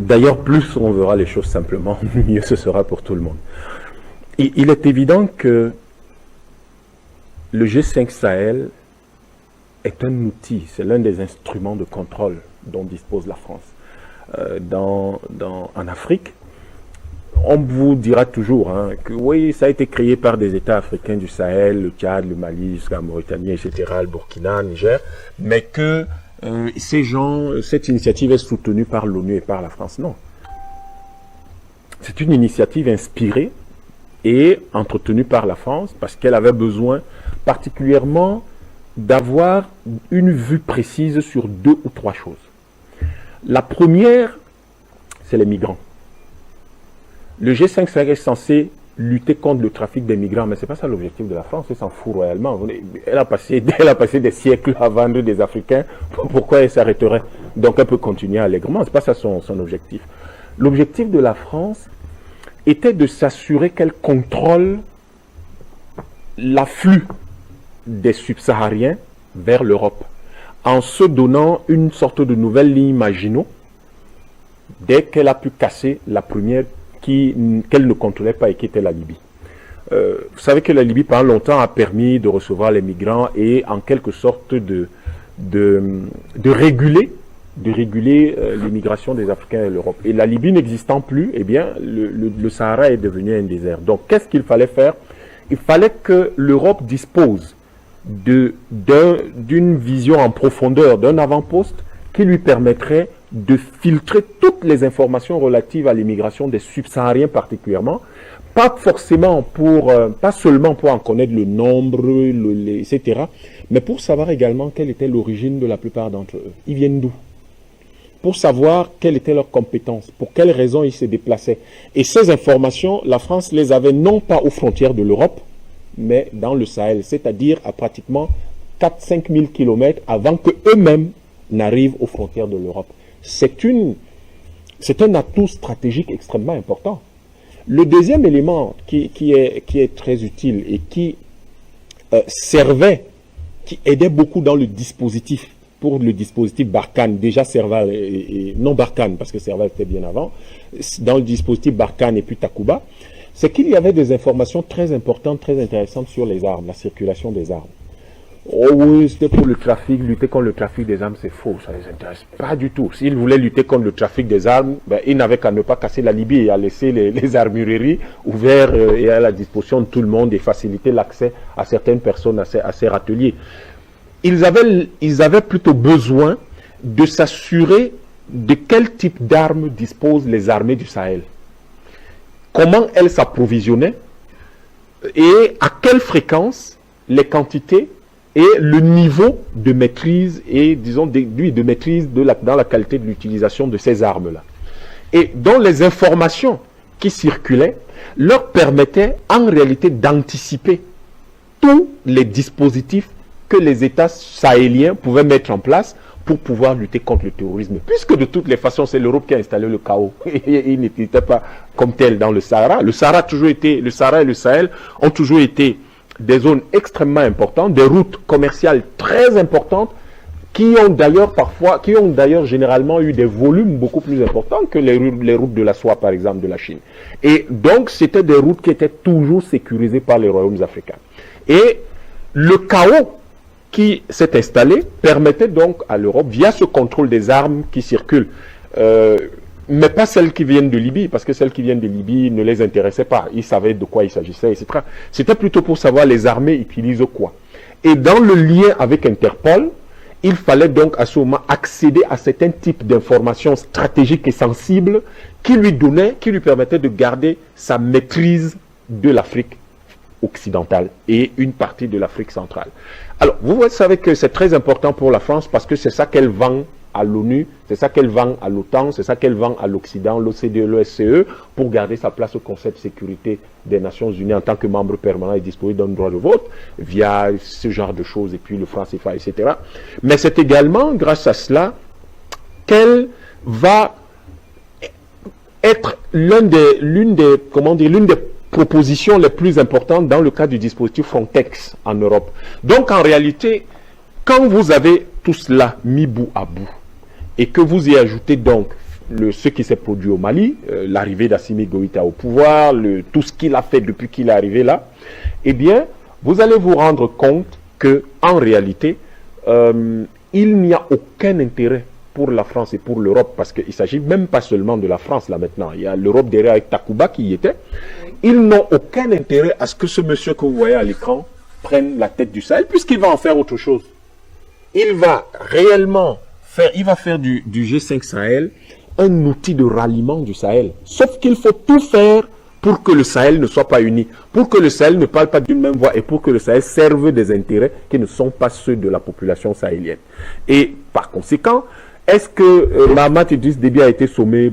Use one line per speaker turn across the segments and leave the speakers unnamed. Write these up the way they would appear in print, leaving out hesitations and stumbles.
D'ailleurs, plus on verra les choses simplement, mieux ce sera pour tout le monde. Il est évident que le G5 Sahel est un outil, c'est l'un des instruments de contrôle dont dispose la France. En Afrique, on vous dira toujours que oui, ça a été créé par des États africains du Sahel, le Tchad, le Mali, jusqu'à la Mauritanie, etc., le Burkina, le Niger, mais que cette initiative est soutenue par l'ONU et par la France. Non. C'est une initiative inspirée et entretenue par la France parce qu'elle avait besoin particulièrement d'avoir une vue précise sur 2 ou 3 choses. La première, c'est les migrants. Le G5 Sahel est censé lutter contre le trafic des migrants, mais ce n'est pas ça l'objectif de la France, elle s'en fout royalement. Elle a passé des siècles à vendre des Africains, pourquoi elle s'arrêterait? Donc elle peut continuer allègrement, ce n'est pas ça son objectif. L'objectif de la France était de s'assurer qu'elle contrôle l'afflux des subsahariens vers l'Europe, en se donnant une sorte de nouvelle ligne Maginot, dès qu'elle a pu casser la première qu'elle ne contrôlait pas et qui était la Libye. Vous savez que la Libye, pendant longtemps, a permis de recevoir les migrants et en quelque sorte de réguler l'immigration des Africains et l'Europe. Et la Libye n'existant plus, eh bien, le Sahara est devenu un désert. Donc, qu'est-ce qu'il fallait faire? Il fallait que l'Europe dispose d'une vision en profondeur, d'un avant-poste qui lui permettrait de filtrer toutes les informations relatives à l'immigration des subsahariens particulièrement, pas seulement pour en connaître le nombre, etc., mais pour savoir également quelle était l'origine de la plupart d'entre eux. Ils viennent d'où? Pour savoir quelles étaient leurs compétences, pour quelles raisons ils se déplaçaient. Et ces informations, la France les avait non pas aux frontières de l'Europe, mais dans le Sahel, c'est-à-dire à pratiquement 4-5 000 kilomètres avant qu'eux-mêmes n'arrivent aux frontières de l'Europe. C'est un atout stratégique extrêmement important. Le deuxième élément qui est très utile et qui aidait beaucoup dans le dispositif, pour le dispositif Barkhane, déjà Serval et non Barkhane, parce que Serval était bien avant, dans le dispositif Barkhane et puis Takuba, c'est qu'il y avait des informations très importantes, très intéressantes sur les armes, la circulation des armes. Oh oui, c'était pour le trafic, lutter contre le trafic des armes, c'est faux, ça ne les intéresse pas du tout. S'ils voulaient lutter contre le trafic des armes, ils n'avaient qu'à ne pas casser la Libye et à laisser les armureries ouvertes et à la disposition de tout le monde et faciliter l'accès à certaines personnes à ces râteliers. Ils avaient plutôt besoin de s'assurer de quel type d'armes disposent les armées du Sahel. Comment elles s'approvisionnaient et à quelle fréquence, les quantités et le niveau de maîtrise et disons de maîtrise dans la qualité de l'utilisation de ces armes-là. Et dont les informations qui circulaient leur permettaient en réalité d'anticiper tous les dispositifs que les États sahéliens pouvaient mettre en place pour pouvoir lutter contre le terrorisme. Puisque de toutes les façons, c'est l'Europe qui a installé le chaos. Il n'était pas comme tel dans le Sahara. Le Sahara et le Sahel ont toujours été des zones extrêmement importantes, des routes commerciales très importantes qui ont d'ailleurs généralement eu des volumes beaucoup plus importants que les routes de la soie, par exemple, de la Chine. Et donc, c'était des routes qui étaient toujours sécurisées par les royaumes africains. Et le chaos qui s'est installé permettait donc à l'Europe, via ce contrôle des armes qui circulent, mais pas celles qui viennent de Libye, parce que celles qui viennent de Libye ne les intéressaient pas. Ils savaient de quoi il s'agissait, etc. C'était plutôt pour savoir les armées utilisent quoi. Et dans le lien avec Interpol, il fallait donc à ce moment accéder à certains types d'informations stratégiques et sensibles qui lui permettaient de garder sa maîtrise de l'Afrique occidentale et une partie de l'Afrique centrale. Alors, vous savez que c'est très important pour la France parce que c'est ça qu'elle vend à l'ONU, c'est ça qu'elle vend à l'OTAN, c'est ça qu'elle vend à l'Occident, l'OCDE, l'OSCE, pour garder sa place au Conseil de sécurité des Nations Unies en tant que membre permanent et disposé d'un droit de vote, via ce genre de choses, et puis le franc CFA, etc. Mais c'est également grâce à cela qu'elle va être l'une des propositions les plus importantes dans le cadre du dispositif Frontex en Europe. Donc en réalité, quand vous avez tout cela mis bout à bout, et que vous y ajoutez donc ce qui s'est produit au Mali, l'arrivée d'Assimi Goïta au pouvoir, tout ce qu'il a fait depuis qu'il est arrivé là, eh bien, vous allez vous rendre compte que en réalité, il n'y a aucun intérêt pour la France et pour l'Europe, parce qu'il ne s'agit même pas seulement de la France là maintenant. Il y a l'Europe derrière avec Takuba qui y était. Ils n'ont aucun intérêt à ce que ce monsieur que vous voyez à l'écran prenne la tête du Sahel, puisqu'il va en faire autre chose. Il va réellement faire du G5 Sahel un outil de ralliement du Sahel. Sauf qu'il faut tout faire pour que le Sahel ne soit pas uni, pour que le Sahel ne parle pas d'une même voix et pour que le Sahel serve des intérêts qui ne sont pas ceux de la population sahélienne. Et par conséquent, est-ce que Mahamat Idriss Déby a été sommé?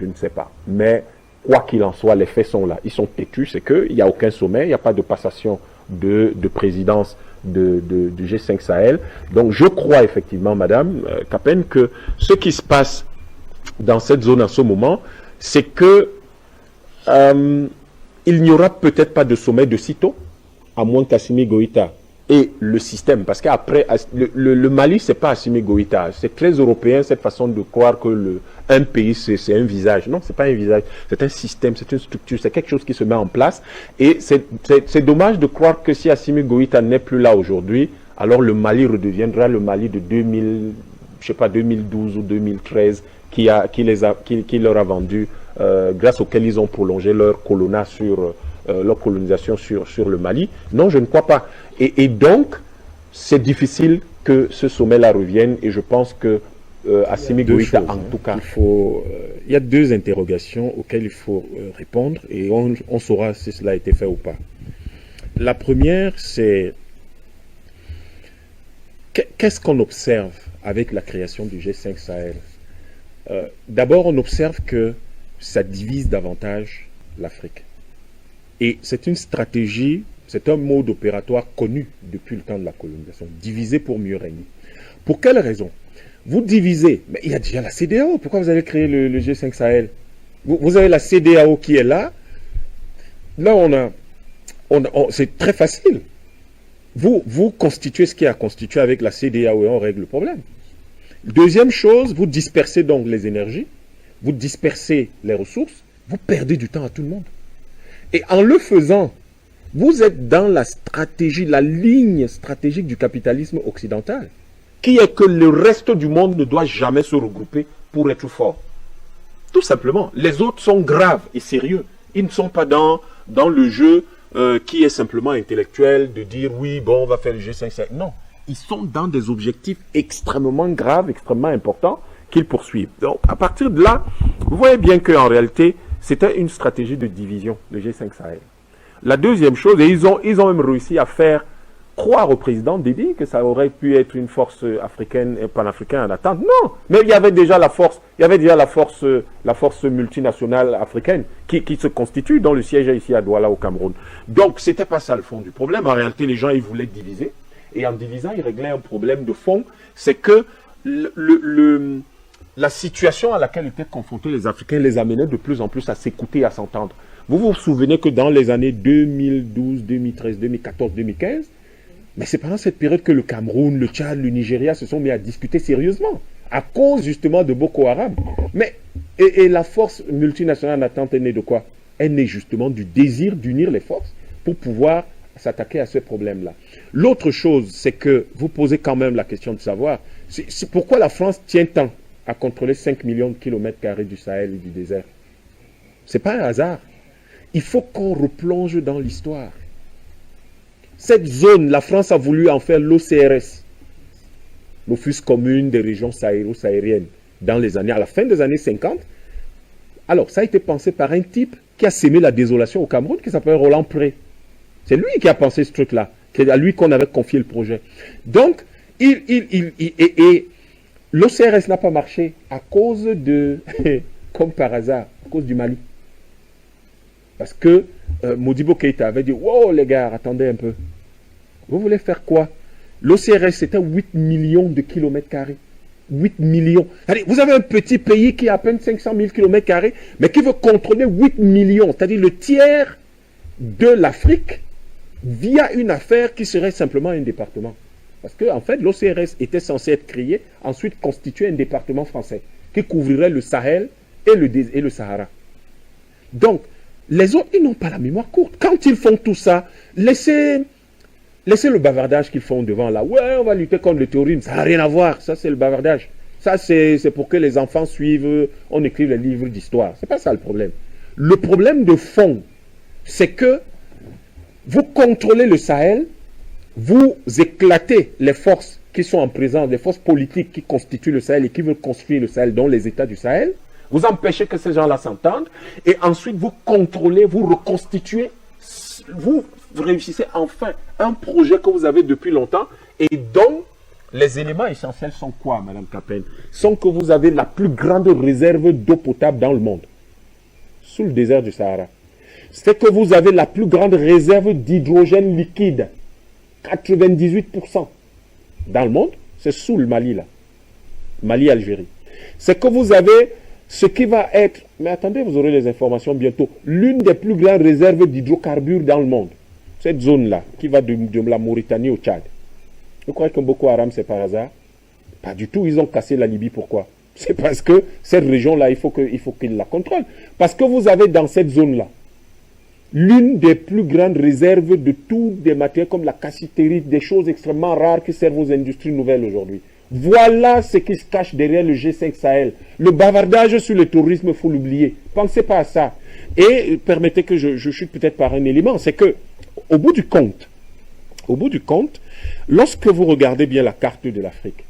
Je ne sais pas. Mais quoi qu'il en soit, les faits sont là. Ils sont têtus, c'est qu'il n'y a aucun sommet, il n'y a pas de passation de présidence du G5 Sahel. Donc je crois effectivement, Madame Capen, que ce qui se passe dans cette zone en ce moment, c'est que il n'y aura peut-être pas de sommet de sitôt, à moins qu'Assimi Goïta et le système, parce qu'après, le Mali, c'est pas Assimi Goïta, c'est très européen cette façon de croire que un pays, c'est un visage. Non, c'est pas un visage, c'est un système, c'est une structure, c'est quelque chose qui se met en place. Et c'est dommage de croire que si Assimi Goïta n'est plus là aujourd'hui, alors le Mali redeviendra le Mali de 2012 ou 2013 qui leur a vendu, grâce auquel ils ont prolongé leur colonisation sur le Mali. Non, je ne crois pas. Et donc, c'est difficile que ce sommet-là revienne, et je pense que Assimi Goïta, en tout cas...
Il y a deux interrogations auxquelles il faut répondre, et on saura si cela a été fait ou pas. La première, c'est qu'est-ce qu'on observe avec la création du G5 Sahel? D'abord, on observe que ça divise davantage l'Afrique. Et c'est une stratégie, c'est un mode opératoire connu depuis le temps de la colonisation. Diviser pour mieux régner. Pour quelle raison? Vous divisez, mais il y a déjà la CEDEAO. Pourquoi vous avez créé le G5 Sahel? Vous avez la CEDEAO qui est là. Là, c'est très facile. Vous constituez ce qui a constitué avec la CEDEAO et on règle le problème. Deuxième chose, vous dispersez donc les énergies, vous dispersez les ressources, vous perdez du temps à tout le monde. Et en le faisant, vous êtes dans la stratégie, la ligne stratégique du capitalisme occidental, qui est que le reste du monde ne doit jamais se regrouper pour être fort. Tout simplement. Les autres sont graves et sérieux. Ils ne sont pas dans le jeu qui est simplement intellectuel, de dire oui, bon, on va faire le G5. Non. Ils sont dans des objectifs extrêmement graves, extrêmement importants qu'ils poursuivent. Donc, à partir de là, vous voyez bien qu'en réalité, c'était une stratégie de division, le G5 Sahel. La deuxième chose, et ils ont même réussi à faire croire au président Déby que ça aurait pu être une force africaine et panafricaine en attente. Non, mais il y avait déjà la force multinationale africaine qui se constitue, dont le siège est ici à Douala au Cameroun. Donc, c'était pas ça le fond du problème. En réalité, les gens, ils voulaient diviser. Et en divisant, ils réglaient un problème de fond. C'est que la situation à laquelle étaient confrontés les Africains les amenait de plus en plus à s'écouter et à s'entendre. Vous vous souvenez que dans les années 2012, 2013, 2014, 2015, mais c'est pendant cette période que le Cameroun, le Tchad, le Nigeria se sont mis à discuter sérieusement, à cause justement de Boko Haram. Mais, et la force multinationale en attente est née de quoi? Elle est née justement du désir d'unir les forces pour pouvoir s'attaquer à ce problème-là. L'autre chose, c'est que vous posez quand même la question de savoir pourquoi la France tient tant à contrôler 5 millions de kilomètres carrés du Sahel et du désert. Ce n'est pas un hasard. Il faut qu'on replonge dans l'histoire. Cette zone, la France a voulu en faire l'OCRS, l'Office commune des régions sahélo-sahariennes, à la fin des années 50. Alors, ça a été pensé par un type qui a sémé la désolation au Cameroun, qui s'appelle Roland Pré. C'est lui qui a pensé ce truc-là. C'est à lui qu'on avait confié le projet. Donc, l'OCRS n'a pas marché à cause de, comme par hasard, à cause du Mali. Parce que Modibo Keïta avait dit, wow les gars, attendez un peu. Vous voulez faire quoi? L'OCRS, c'était 8 millions de kilomètres carrés. 8 millions. C'est-à-dire, vous avez un petit pays qui a à peine 500 000 kilomètres carrés, mais qui veut contrôler 8 millions, c'est-à-dire le tiers de l'Afrique, via une affaire qui serait simplement un département. Parce que, en fait, l'OCRS était censé être créé, ensuite constituer un département français. qui couvrirait le Sahel et le Sahara. Donc, les autres, ils n'ont pas la mémoire courte. Quand ils font tout ça, laissez le bavardage qu'ils font devant là. Ouais, on va lutter contre le terrorisme. Ça n'a rien à voir. Ça, c'est le bavardage. Ça, c'est pour que les enfants suivent, on écrive les livres d'histoire. C'est pas ça le problème. Le problème de fond, c'est que vous contrôlez le Sahel, vous éclatez les forces qui sont en présence, les forces politiques qui constituent le Sahel et qui veulent construire le Sahel, dont les États du Sahel. Vous empêchez que ces gens-là s'entendent et ensuite vous contrôlez, vous reconstituez, vous réussissez enfin un projet que vous avez depuis longtemps et dont les éléments essentiels sont quoi, Madame Capen? Sont que vous avez la plus grande réserve d'eau potable dans le monde, sous le désert du Sahara. C'est que vous avez la plus grande réserve d'hydrogène liquide, 98% dans le monde, c'est sous le Mali là, Mali-Algérie. C'est que vous avez ce qui va être, mais attendez, vous aurez les informations bientôt, l'une des plus grandes réserves d'hydrocarbures dans le monde. Cette zone-là, qui va de la Mauritanie au Tchad. Vous croyez que Boko Haram, c'est par hasard? Pas du tout, ils ont cassé la Libye. Pourquoi? C'est parce que cette région-là, il faut qu'ils la contrôlent. Parce que vous avez dans cette zone-là l'une des plus grandes réserves de toutes des matières comme la cassitérite, des choses extrêmement rares qui servent aux industries nouvelles aujourd'hui. Voilà ce qui se cache derrière le G5 Sahel. Le bavardage sur le terrorisme, il faut l'oublier. Pensez pas à ça. Et permettez que je chute peut-être par un élément, c'est que au bout du compte, lorsque vous regardez bien la carte de l'Afrique,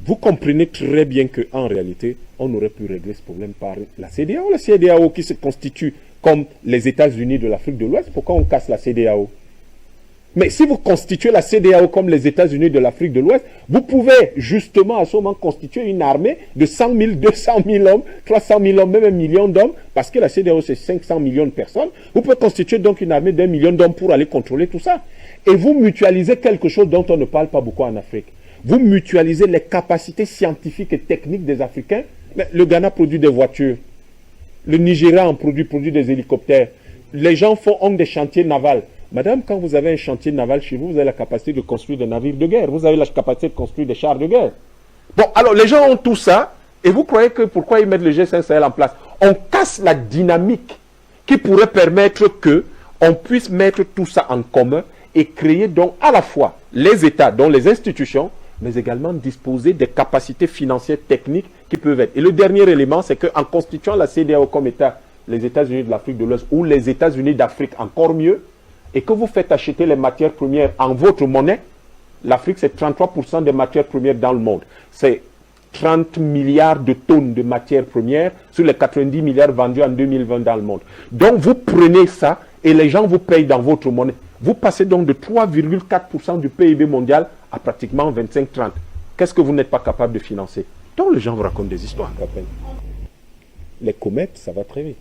vous comprenez très bien qu'en réalité, on aurait pu régler ce problème par la CEDEAO. La CEDEAO qui se constitue comme les États-Unis de l'Afrique de l'Ouest, pourquoi on casse la CEDEAO? Mais si vous constituez la CEDEAO comme les États-Unis de l'Afrique de l'Ouest, vous pouvez justement à ce moment constituer une armée de 100 000, 200 000 hommes, 300 000 hommes, même 1 million d'hommes, parce que la CEDEAO c'est 500 millions de personnes. Vous pouvez constituer donc une armée d'1 million d'hommes pour aller contrôler tout ça. Et vous mutualisez quelque chose dont on ne parle pas beaucoup en Afrique. Vous mutualisez les capacités scientifiques et techniques des Africains. Mais le Ghana produit des voitures. Le Nigeria en produit des hélicoptères. Les gens ont des chantiers navals. Madame, quand vous avez un chantier naval chez vous, vous avez la capacité de construire des navires de guerre. Vous avez la capacité de construire des chars de guerre. Bon, alors les gens ont tout ça. Et vous croyez que pourquoi ils mettent le G5 Sahel en place? On casse la dynamique qui pourrait permettre qu'on puisse mettre tout ça en commun et créer donc à la fois les États, dont les institutions, mais également disposer des capacités financières techniques qui peuvent être. Et le dernier élément, c'est qu'en constituant la CEDEAO comme État, les États-Unis de l'Afrique de l'Ouest ou les États-Unis d'Afrique encore mieux, et que vous faites acheter les matières premières en votre monnaie, l'Afrique c'est 33% des matières premières dans le monde. C'est 30 milliards de tonnes de matières premières sur les 90 milliards vendus en 2020 dans le monde. Donc vous prenez ça et les gens vous payent dans votre monnaie. Vous passez donc de 3,4% du PIB mondial à pratiquement 25-30. Qu'est-ce que vous n'êtes pas capable de financer? Donc les gens vous racontent des histoires. Les comètes, ça va très vite.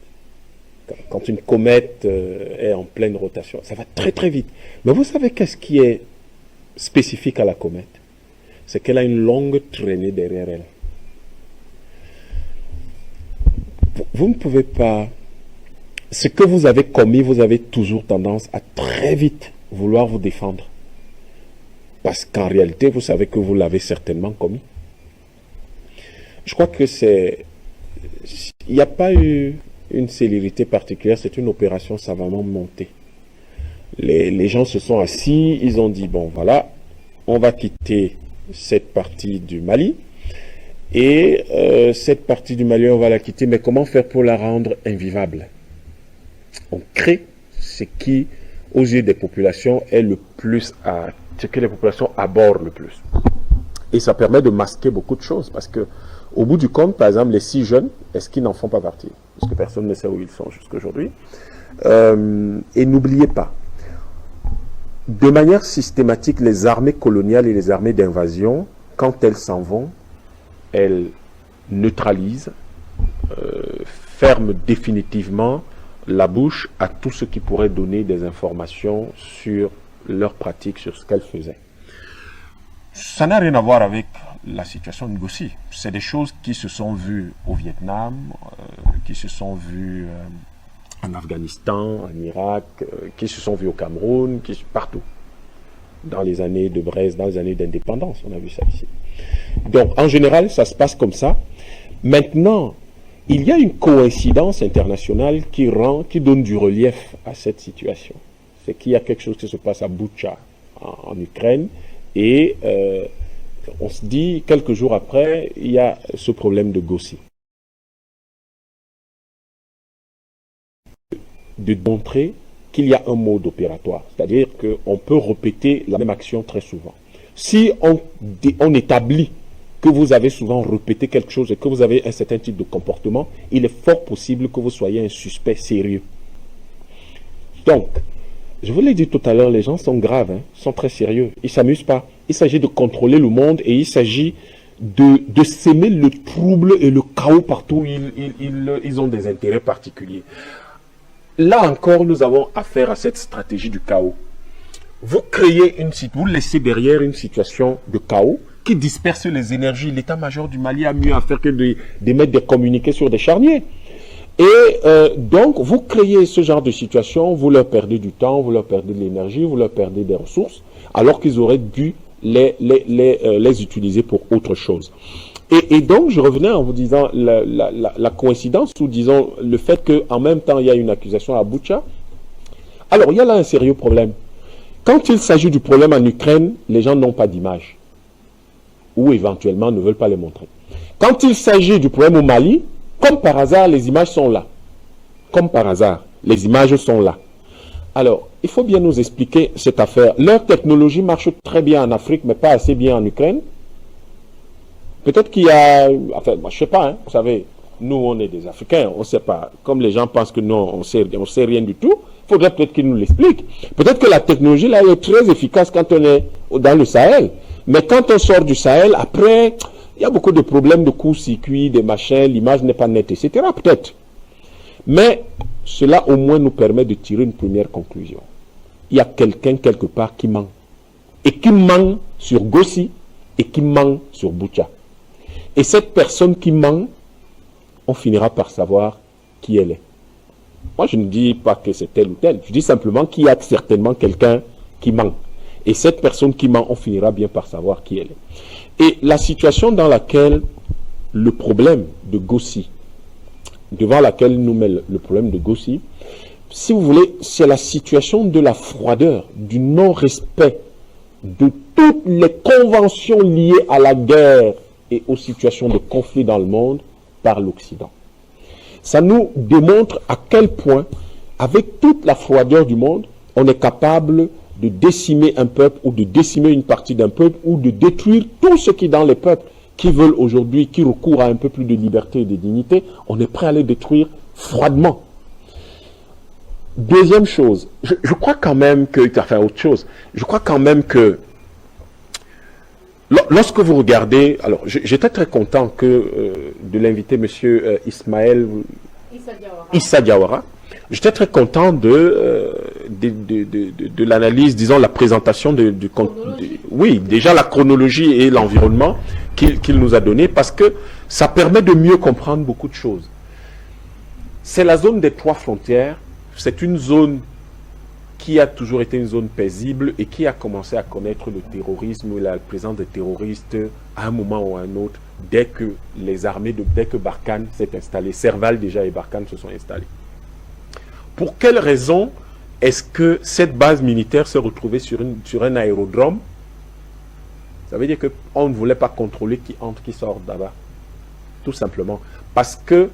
Quand une comète est en pleine rotation, ça va très très vite. Mais vous savez qu'est-ce qui est spécifique à la comète? C'est qu'elle a une longue traînée derrière elle. Vous ne pouvez pas... Ce que vous avez commis, vous avez toujours tendance à très vite vouloir vous défendre. Parce qu'en réalité, vous savez que vous l'avez certainement commis. Je crois que c'est... Il n'y a pas eu une célérité particulière, c'est une opération savamment montée. Les gens se sont assis, ils ont dit, bon voilà, on va quitter cette partie du Mali, et cette partie du Mali, on va la quitter, mais comment faire pour la rendre invivable? On crée ce qui, aux yeux des populations, est le plus à ce que les populations abordent le plus. Et ça permet de masquer beaucoup de choses, parce que au bout du compte, par exemple, les 6 jeunes, est-ce qu'ils n'en font pas partie? Parce que personne ne sait où ils sont jusqu'à aujourd'hui. Et n'oubliez pas, de manière systématique, les armées coloniales et les armées d'invasion, quand elles s'en vont, elles neutralisent, ferment définitivement la bouche à tout ce qui pourrait donner des informations sur leurs pratiques, sur ce qu'elles faisaient. Ça n'a rien à voir avec la situation négociée. C'est des choses qui se sont vues au Vietnam, qui se sont vues en Afghanistan, en Irak, qui se sont vues au Cameroun, partout. Dans les années de Brest, dans les années d'indépendance, on a vu ça ici. Donc, en général, ça se passe comme ça.
Maintenant, il y a une coïncidence internationale qui donne du relief à cette situation. C'est qu'il y a quelque chose qui se passe à Boutcha, en Ukraine, et on se dit, quelques jours après, il y a ce problème de Gossi. De montrer qu'il y a un mode opératoire, c'est-à-dire qu'on peut répéter la même action très souvent. Si on établit que vous avez souvent répété quelque chose et que vous avez un certain type de comportement, il est fort possible que vous soyez un suspect sérieux. Donc, je vous l'ai dit tout à l'heure, les gens sont graves, sont très sérieux. Ils ne s'amusent pas. Il s'agit de contrôler le monde et il s'agit de s'aimer le trouble et le chaos partout où ils ont des intérêts particuliers. Là encore, nous avons affaire à cette stratégie du chaos. Vous laissez derrière une situation de chaos qui disperse les énergies. L'état-major du Mali a mieux à faire que d'émettre des communiqués sur des charniers. Et donc, vous créez ce genre de situation, vous leur perdez du temps, vous leur perdez de l'énergie, vous leur perdez des ressources, alors qu'ils auraient dû les utiliser pour autre chose. Et donc, je revenais en vous disant la coïncidence, ou disons le fait qu'en même temps, il y a une accusation à Boutcha. Alors, il y a là un sérieux problème. Quand il s'agit du problème en Ukraine, les gens n'ont pas d'image, ou éventuellement ne veulent pas les montrer. Quand il s'agit du problème au Mali, comme par hasard, les images sont là. Comme par hasard, les images sont là. Alors, il faut bien nous expliquer cette affaire. Leur technologie marche très bien en Afrique, mais pas assez bien en Ukraine. Peut-être qu'il y a... Enfin, moi, je ne sais pas, vous savez, nous, on est des Africains, on ne sait pas. Comme les gens pensent que non, on sait rien du tout, il faudrait peut-être qu'ils nous l'expliquent. Peut-être que la technologie, là, est très efficace quand on est dans le Sahel. Mais quand on sort du Sahel, après, il y a beaucoup de problèmes de court-circuit, des machins, l'image n'est pas nette, etc. Peut-être. Mais cela, au moins, nous permet de tirer une première conclusion. Il y a quelqu'un, quelque part, qui ment. Et qui ment sur Gossi, et qui ment sur Boutcha. Et cette personne qui ment, on finira par savoir qui elle est. Moi, je ne dis pas que c'est tel ou tel. Je dis simplement qu'il y a certainement quelqu'un qui ment. Et cette personne qui ment, on finira bien par savoir qui elle est. Et la situation dans laquelle le problème de Gossi, devant laquelle nous met le problème de Gossi, si vous voulez, c'est la situation de la froideur, du non-respect de toutes les conventions liées à la guerre et aux situations de conflit dans le monde par l'Occident. Ça nous démontre à quel point, avec toute la froideur du monde, on est capable de décimer un peuple ou de décimer une partie d'un peuple ou de détruire tout ce qui est dans les peuples qui veulent aujourd'hui, qui recourent à un peu plus de liberté et de dignité, on est prêt à les détruire froidement. Deuxième chose, je crois quand même que, enfin autre chose, je crois quand même que lorsque vous regardez, alors j'étais très content de l'inviter monsieur Ismaël Issa Diawara. J'étais très content de l'analyse, disons la présentation oui, déjà la chronologie et l'environnement qu'il nous a donné, parce que ça permet de mieux comprendre beaucoup de choses. C'est la zone des 3 frontières, c'est une zone qui a toujours été une zone paisible et qui a commencé à connaître le terrorisme ou la présence des terroristes à un moment ou à un autre, dès que dès que Barkhane s'est installé. Serval déjà et Barkhane se sont installés. Pour quelle raison est-ce que cette base militaire s'est retrouvée sur un aérodrome? Ça veut dire qu'on ne voulait pas contrôler qui entre, qui sort là-bas. Tout simplement. Parce que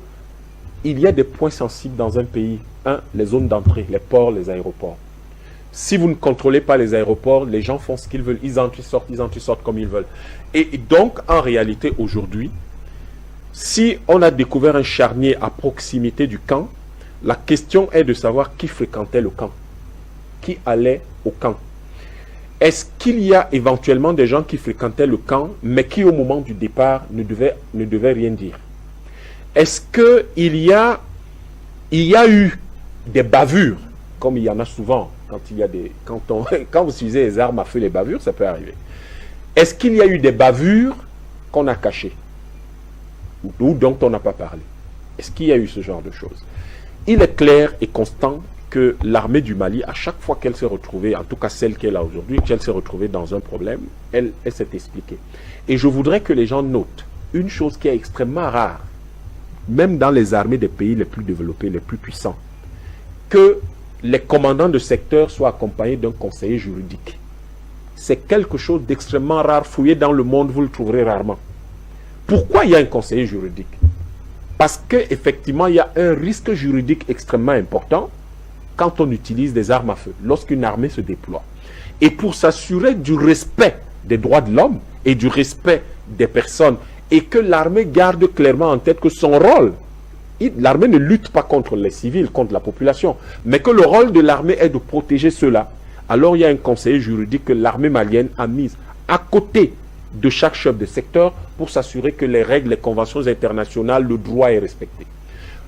il y a des points sensibles dans un pays. Les zones d'entrée, les ports, les aéroports. Si vous ne contrôlez pas les aéroports, les gens font ce qu'ils veulent. Ils entrent, ils sortent comme ils veulent. Et donc, en réalité, aujourd'hui, si on a découvert un charnier à proximité du camp, la question est de savoir qui fréquentait le camp, qui allait au camp. Est-ce qu'il y a éventuellement des gens qui fréquentaient le camp, mais qui au moment du départ ne devaient rien dire? Est-ce qu'il y a eu des bavures, comme il y en a souvent, quand vous utilisez les armes à feu, les bavures, ça peut arriver. Est-ce qu'il y a eu des bavures qu'on a cachées, ou dont on n'a pas parlé? Est-ce qu'il y a eu ce genre de choses? Il est clair et constant que l'armée du Mali, à chaque fois qu'elle s'est retrouvée, en tout cas celle qu'elle a aujourd'hui, qu'elle s'est retrouvée dans un problème, elle s'est expliquée. Et je voudrais que les gens notent une chose qui est extrêmement rare même dans les armées des pays les plus développés, les plus puissants, que les commandants de secteur soient accompagnés d'un conseiller juridique. C'est quelque chose d'extrêmement rare. Fouillé dans le monde, vous le trouverez rarement. Pourquoi il y a un conseiller juridique? Parce qu'effectivement, il y a un risque juridique extrêmement important quand on utilise des armes à feu, lorsqu'une armée se déploie. Et pour s'assurer du respect des droits de l'homme et du respect des personnes, et que l'armée garde clairement en tête que son rôle, l'armée ne lutte pas contre les civils, contre la population, mais que le rôle de l'armée est de protéger ceux-là, alors il y a un conseiller juridique que l'armée malienne a mis à côté de chaque chef de secteur pour s'assurer que les règles, les conventions internationales, le droit est respecté.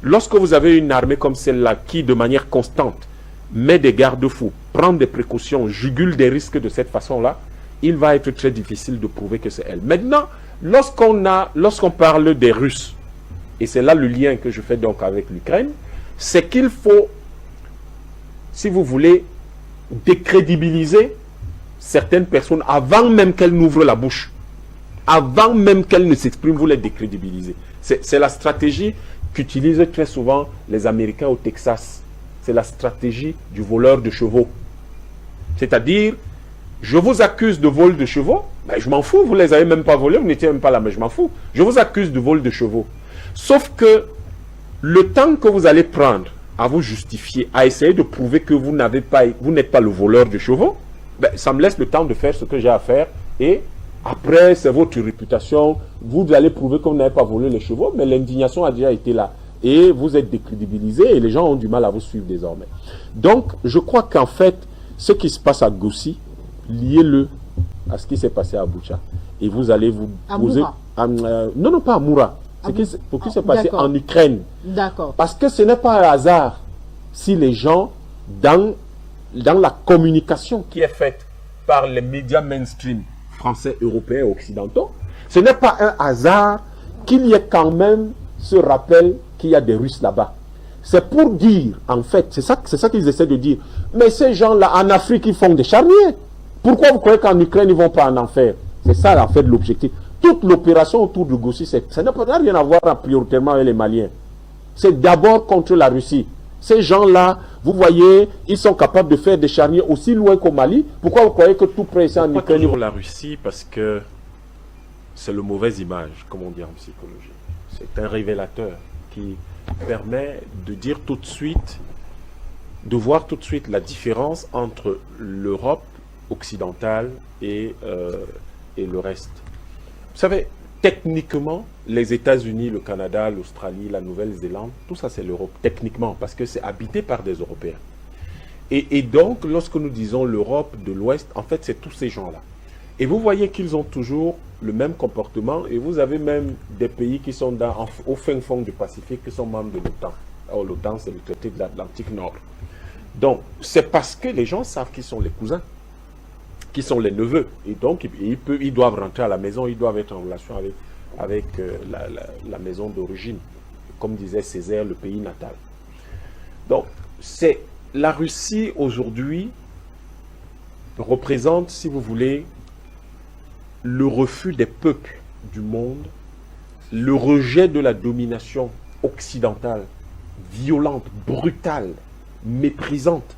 Lorsque vous avez une armée comme celle-là qui, de manière constante, met des garde-fous, prend des précautions, jugule des risques de cette façon-là, il va être très difficile de prouver que c'est elle. Maintenant, lorsqu'on parle des Russes, et c'est là le lien que je fais donc avec l'Ukraine, c'est qu'il faut, si vous voulez, décrédibiliser certaines personnes avant même qu'elles n'ouvrent la bouche. Avant même qu'elles ne s'expriment, vous les décrédibilisez. C'est la stratégie qu'utilisent très souvent les Américains au Texas. C'est la stratégie du voleur de chevaux. C'est-à-dire, je vous accuse de vol de chevaux, ben je m'en fous, vous ne les avez même pas volés, vous n'étiez même pas là, mais je m'en fous. Je vous accuse de vol de chevaux. Sauf que le temps que vous allez prendre à vous justifier, à essayer de prouver que vous n'êtes pas le voleur de chevaux, ben, ça me laisse le temps de faire ce que j'ai à faire, et après, c'est votre réputation, vous allez prouver que vous n'avez pas volé les chevaux, mais l'indignation a déjà été là. Et vous êtes décrédibilisé et les gens ont du mal à vous suivre désormais. Donc, je crois qu'en fait, ce qui se passe à Gossi, liez-le à ce qui s'est passé à Boucha. Et vous allez vous poser... non, pas à Moura. C'est ce qui s'est passé en Ukraine.
D'accord.
Parce que ce n'est pas un hasard si les gens, dans la communication qui est faite par les médias mainstream français, européens, occidentaux, ce n'est pas un hasard qu'il y ait quand même ce rappel qu'il y a des Russes là-bas. C'est pour dire, en fait, c'est ça qu'ils essaient de dire, mais ces gens-là, en Afrique, ils font des charniers. Pourquoi vous croyez qu'en Ukraine, ils ne vont pas en enfer? C'est ça, en fait, l'objectif. Toute l'opération autour de Gossi, ça n'a rien à voir prioritairement avec les Maliens. C'est d'abord contre la Russie. Ces gens-là, vous voyez, ils sont capables de faire des charniers aussi loin qu'au Mali. Pourquoi vous croyez que tout près, c'est en Ukraine?
Toujours la Russie, parce que c'est le mauvaise image, comme on dit en psychologie. C'est un révélateur qui permet de dire tout de suite, de voir tout de suite la différence entre l'Europe occidentale et le reste. Vous savez, techniquement, les États-Unis, le Canada, l'Australie, la Nouvelle-Zélande, tout ça c'est l'Europe, techniquement, parce que c'est habité par des Européens. Et donc, lorsque nous disons l'Europe de l'Ouest, en fait, c'est tous ces gens-là. Et vous voyez qu'ils ont toujours le même comportement, et vous avez même des pays qui sont au fin fond du Pacifique, qui sont membres de l'OTAN. Or, l'OTAN, c'est le traité de l'Atlantique Nord. Donc, c'est parce que les gens savent qu'ils sont les cousins, qui sont les neveux, et donc ils doivent rentrer à la maison, ils doivent être en relation avec la maison d'origine, comme disait Césaire, le pays natal. Donc, la Russie aujourd'hui représente, si vous voulez, le refus des peuples du monde, le rejet de la domination occidentale, violente, brutale, méprisante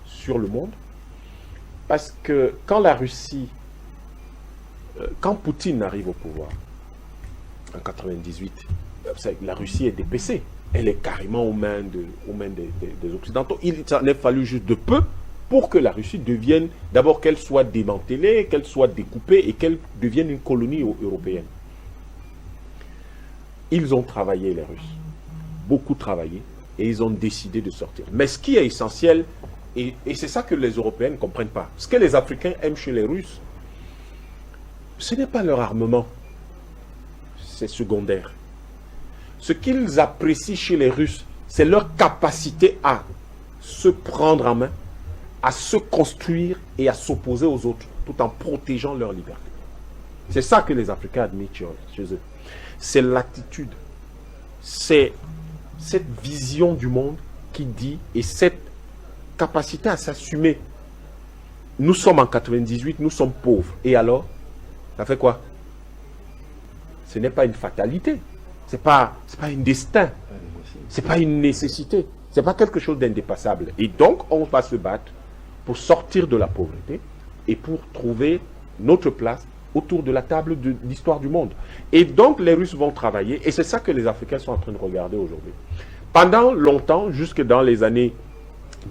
sur le monde. Parce que quand la Russie, quand Poutine arrive au pouvoir, en 98, la Russie est dépecée. Elle est carrément aux mains des Occidentaux. Il en est fallu juste de peu pour que la Russie devienne, d'abord qu'elle soit démantelée, qu'elle soit découpée et qu'elle devienne une colonie européenne. Ils ont travaillé, les Russes, beaucoup travaillé, et ils ont décidé de sortir. Mais ce qui est essentiel, et c'est ça que les Européens ne comprennent pas. Ce que les Africains aiment chez les Russes, ce n'est pas leur armement. C'est secondaire. Ce qu'ils apprécient chez les Russes, c'est leur capacité à se prendre en main, à se construire et à s'opposer aux autres, tout en protégeant leur liberté. C'est ça que les Africains admettent chez eux. C'est l'attitude. C'est cette vision du monde qui dit, et cette capacité à s'assumer. Nous sommes en 98, nous sommes pauvres. Et alors, ça fait quoi? Ce n'est pas une fatalité.
C'est pas un destin. C'est pas une nécessité. C'est pas quelque chose d'indépassable. Et donc, on va se battre pour sortir de la pauvreté et pour trouver notre place autour de la table de l'histoire du monde. Et donc, les Russes vont travailler, et c'est ça que les Africains sont en train de regarder aujourd'hui. Pendant longtemps, jusque dans les années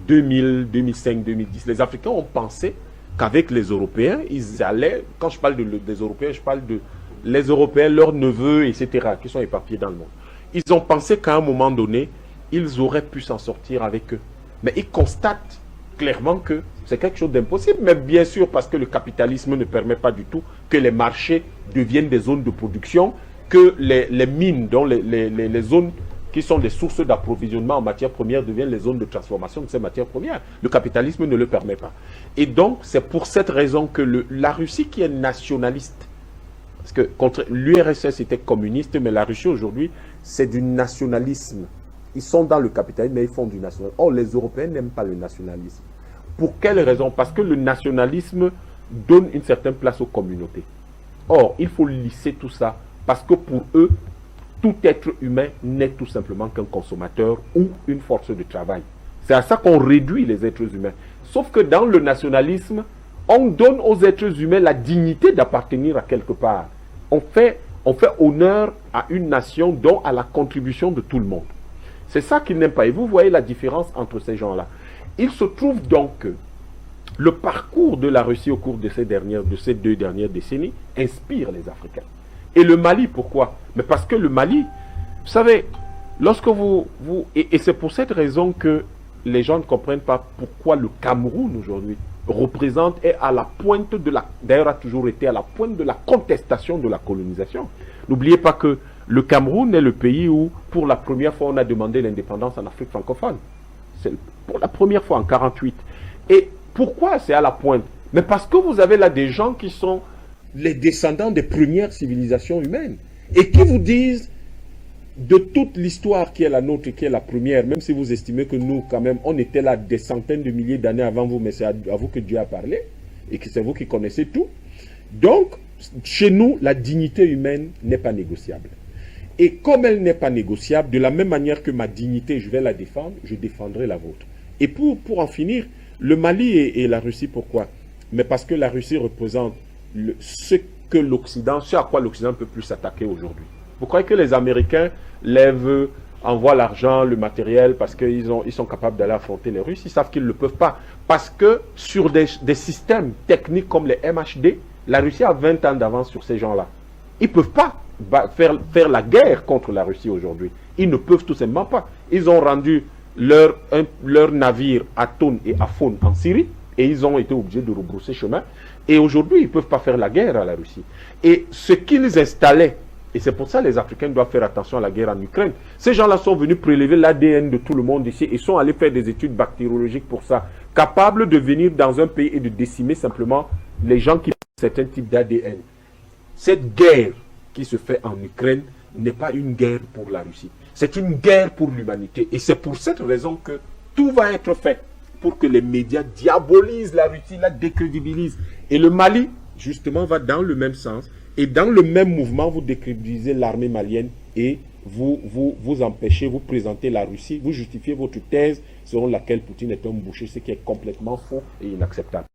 2000, 2005, 2010, les Africains ont pensé qu'avec les Européens, ils allaient, quand je parle des Européens, je parle de les Européens, leurs neveux, etc., qui sont éparpillés dans le monde. Ils ont pensé qu'à un moment donné, ils auraient pu s'en sortir avec eux. Mais ils constatent clairement que c'est quelque chose d'impossible, mais bien sûr parce que le capitalisme ne permet pas du tout que les marchés deviennent des zones de production, que les mines, dont les zones qui sont des sources d'approvisionnement en matières premières deviennent les zones de transformation de ces matières premières. Le capitalisme ne le permet pas. Et donc, c'est pour cette raison que la Russie qui est nationaliste, parce que l'URSS était communiste, mais la Russie aujourd'hui, c'est du nationalisme. Ils sont dans le capitalisme, mais ils font du nationalisme. Or, les Européens n'aiment pas le nationalisme. Pour quelle raison? Parce que le nationalisme donne une certaine place aux communautés. Or, il faut lisser tout ça, parce que pour eux, tout être humain n'est tout simplement qu'un consommateur ou une force de travail. C'est à ça qu'on réduit les êtres humains. Sauf que dans le nationalisme, on donne aux êtres humains la dignité d'appartenir à quelque part. On fait honneur à une nation, dont à la contribution de tout le monde. C'est ça qu'ils n'aiment pas. Et vous voyez la différence entre ces gens-là. Il se trouve donc que le parcours de la Russie au cours de ces 2 dernières décennies inspire les Africains. Et le Mali, pourquoi? Mais parce que le Mali, vous savez, lorsque et c'est pour cette raison que les gens ne comprennent pas pourquoi le Cameroun aujourd'hui représente, est à la pointe d'ailleurs a toujours été à la pointe de la contestation de la colonisation. N'oubliez pas que le Cameroun est le pays où, pour la première fois, on a demandé l'indépendance en Afrique francophone. C'est pour la première fois en 1948. Et pourquoi c'est à la pointe? Mais parce que vous avez là des gens qui sont les descendants des premières civilisations humaines et qui vous disent de toute l'histoire qui est la nôtre et qui est la première, même si vous estimez que nous, quand même, on était là des centaines de milliers d'années avant vous, mais c'est à vous que Dieu a parlé et que c'est vous qui connaissez tout. Donc, chez nous, la dignité humaine n'est pas négociable. Et comme elle n'est pas négociable, de la même manière que ma dignité, je vais la défendre, je défendrai la vôtre. Et pour en finir, le Mali et la Russie, pourquoi? Mais parce que la Russie représente ce à quoi l'Occident ne peut plus s'attaquer aujourd'hui. Vous croyez que les Américains envoient l'argent, le matériel, parce qu'ils sont capables d'aller affronter les Russes? Ils savent qu'ils ne le peuvent pas. Parce que sur des systèmes techniques comme les MHD, la Russie a 20 ans d'avance sur ces gens-là. Ils ne peuvent pas faire la guerre contre la Russie aujourd'hui. Ils ne peuvent tout simplement pas. Ils ont rendu leur navire Aton et Afon en Syrie et ils ont été obligés de rebrousser chemin. Et aujourd'hui, ils ne peuvent pas faire la guerre à la Russie. Et ce qu'ils installaient, et c'est pour ça que les Africains doivent faire attention à la guerre en Ukraine, ces gens-là sont venus prélever l'ADN de tout le monde ici et sont allés faire des études bactériologiques pour ça, capables de venir dans un pays et de décimer simplement les gens qui ont certains types d'ADN. Cette guerre qui se fait en Ukraine n'est pas une guerre pour la Russie. C'est une guerre pour l'humanité. Et c'est pour cette raison que tout va être fait pour que les médias diabolisent la Russie, la décrédibilisent. Et le Mali, justement, va dans le même sens. Et dans le même mouvement, vous décrédibilisez l'armée malienne et vous empêchez, vous présentez la Russie, vous justifiez votre thèse selon laquelle Poutine est un boucher, ce qui est complètement faux et inacceptable.